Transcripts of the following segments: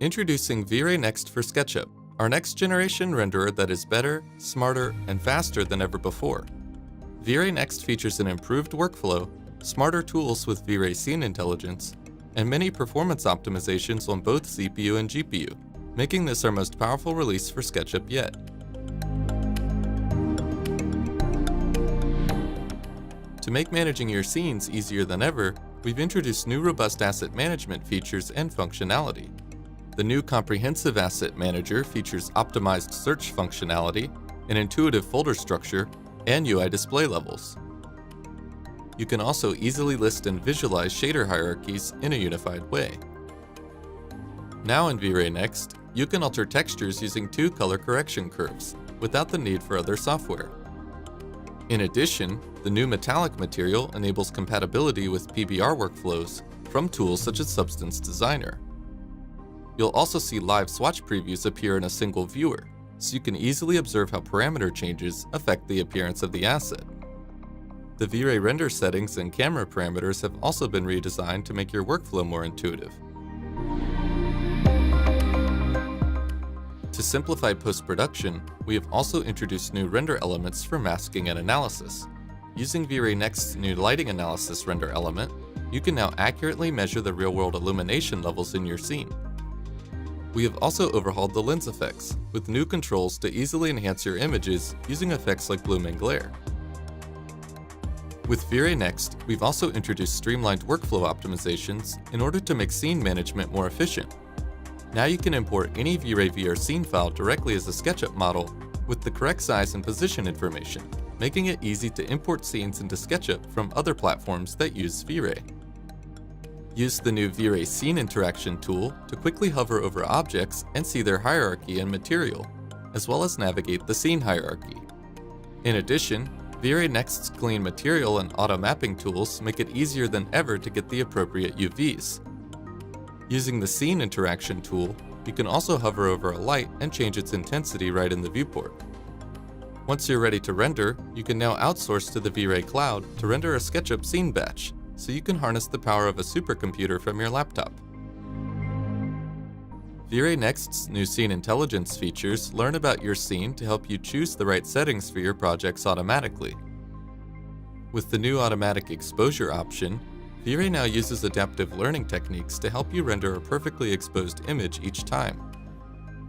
Introducing V Ray Next for SketchUp, our next generation renderer that is better, smarter, and faster than ever before. V Ray Next features an improved workflow, smarter tools with V Ray Scene Intelligence, and many performance optimizations on both CPU and GPU, making this our most powerful release for SketchUp yet. To make managing your scenes easier than ever, we've introduced new robust asset management features and functionality. The new Comprehensive Asset Manager features optimized search functionality, an intuitive folder structure, and UI display levels. You can also easily list and visualize shader hierarchies in a unified way. Now in V Ray Next, you can alter textures using 2 color correction curves, without the need for other software. In addition, the new metallic material enables compatibility with PBR workflows from tools such as Substance Designer. You'll also see live swatch previews appear in a single viewer, so you can easily observe how parameter changes affect the appearance of the asset. The V Ray render settings and camera parameters have also been redesigned to make your workflow more intuitive. To simplify post-production, we have also introduced new render elements for masking and analysis. Using V Ray Next's new lighting analysis render element, you can now accurately measure the real-world illumination levels in your scene. We have also overhauled the lens effects, with new controls to easily enhance your images using effects like bloom and glare. With V Ray Next, we've also introduced streamlined workflow optimizations in order to make scene management more efficient. Now you can import any V Ray VR scene file directly as a SketchUp model with the correct size and position information, making it easy to import scenes into SketchUp from other platforms that use V Ray. Use the new V Ray Scene Interaction tool to quickly hover over objects and see their hierarchy and material, as well as navigate the scene hierarchy. In addition, V Ray Next's clean material and auto mapping tools make it easier than ever to get the appropriate UVs. Using the Scene Interaction tool, you can also hover over a light and change its intensity right in the viewport. Once you're ready to render, you can now outsource to the V Ray Cloud to render a SketchUp scene batch, so you can harness the power of a supercomputer from your laptop. V Ray Next's new Scene Intelligence features learn about your scene to help you choose the right settings for your projects automatically. With the new automatic exposure option, V Ray now uses adaptive learning techniques to help you render a perfectly exposed image each time.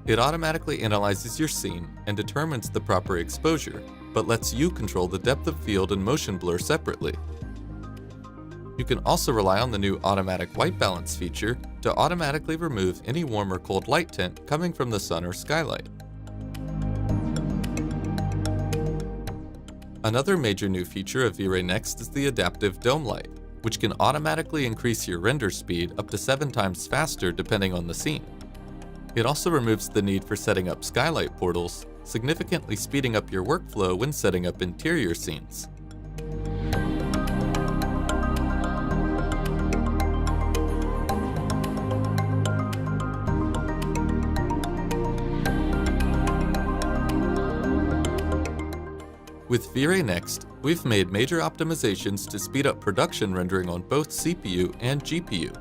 It automatically analyzes your scene and determines the proper exposure, but lets you control the depth of field and motion blur separately. You can also rely on the new automatic white balance feature to automatically remove any warm or cold light tint coming from the sun or skylight. Another major new feature of V Ray Next is the adaptive dome light, which can automatically increase your render speed up to 7 times faster depending on the scene. It also removes the need for setting up skylight portals, significantly speeding up your workflow when setting up interior scenes. With V Ray Next, we've made major optimizations to speed up production rendering on both CPU and GPU.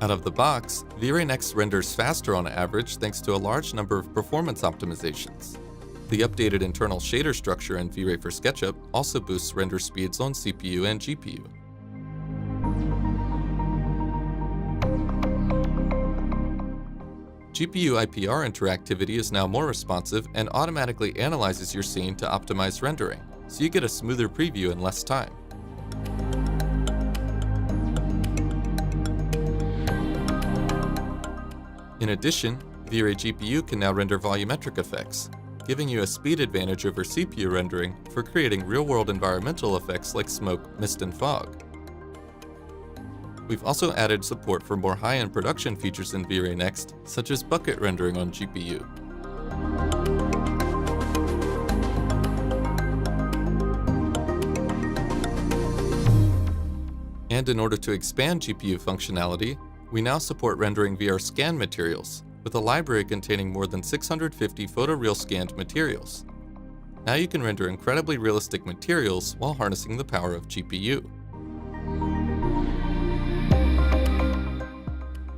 Out of the box, V Ray Next renders faster on average thanks to a large number of performance optimizations. The updated internal shader structure in V Ray for SketchUp also boosts render speeds on CPU and GPU. GPU IPR interactivity is now more responsive and automatically analyzes your scene to optimize rendering, so you get a smoother preview in less time. In addition, V Ray GPU can now render volumetric effects, giving you a speed advantage over CPU rendering for creating real-world environmental effects like smoke, mist, and fog. We've also added support for more high-end production features in V Ray Next, such as bucket rendering on GPU. And in order to expand GPU functionality, we now support rendering VR scan materials, with a library containing more than 650 photoreal scanned materials. Now you can render incredibly realistic materials while harnessing the power of GPU.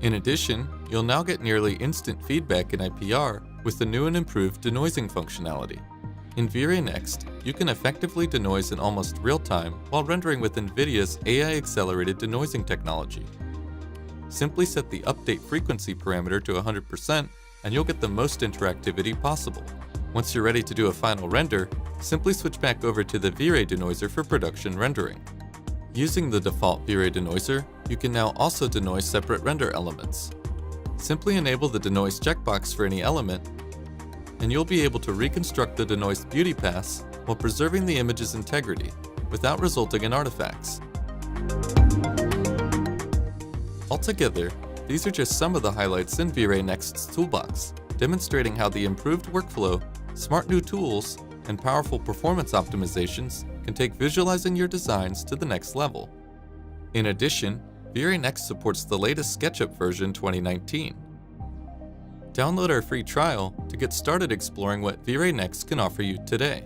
In addition, you'll now get nearly instant feedback in IPR with the new and improved denoising functionality. In V Ray Next, you can effectively denoise in almost real time while rendering with NVIDIA's AI-accelerated denoising technology. Simply set the update frequency parameter to 100% and you'll get the most interactivity possible. Once you're ready to do a final render, simply switch back over to the V Ray denoiser for production rendering. Using the default V Ray denoiser, you can now also denoise separate render elements. Simply enable the denoise checkbox for any element, and you'll be able to reconstruct the denoised beauty paths while preserving the image's integrity without resulting in artifacts. Altogether, these are just some of the highlights in V Ray Next's toolbox, demonstrating how the improved workflow, smart new tools, and powerful performance optimizations can take visualizing your designs to the next level. In addition, V Ray Next supports the latest SketchUp version 2019. Download our free trial to get started exploring what V Ray Next can offer you today.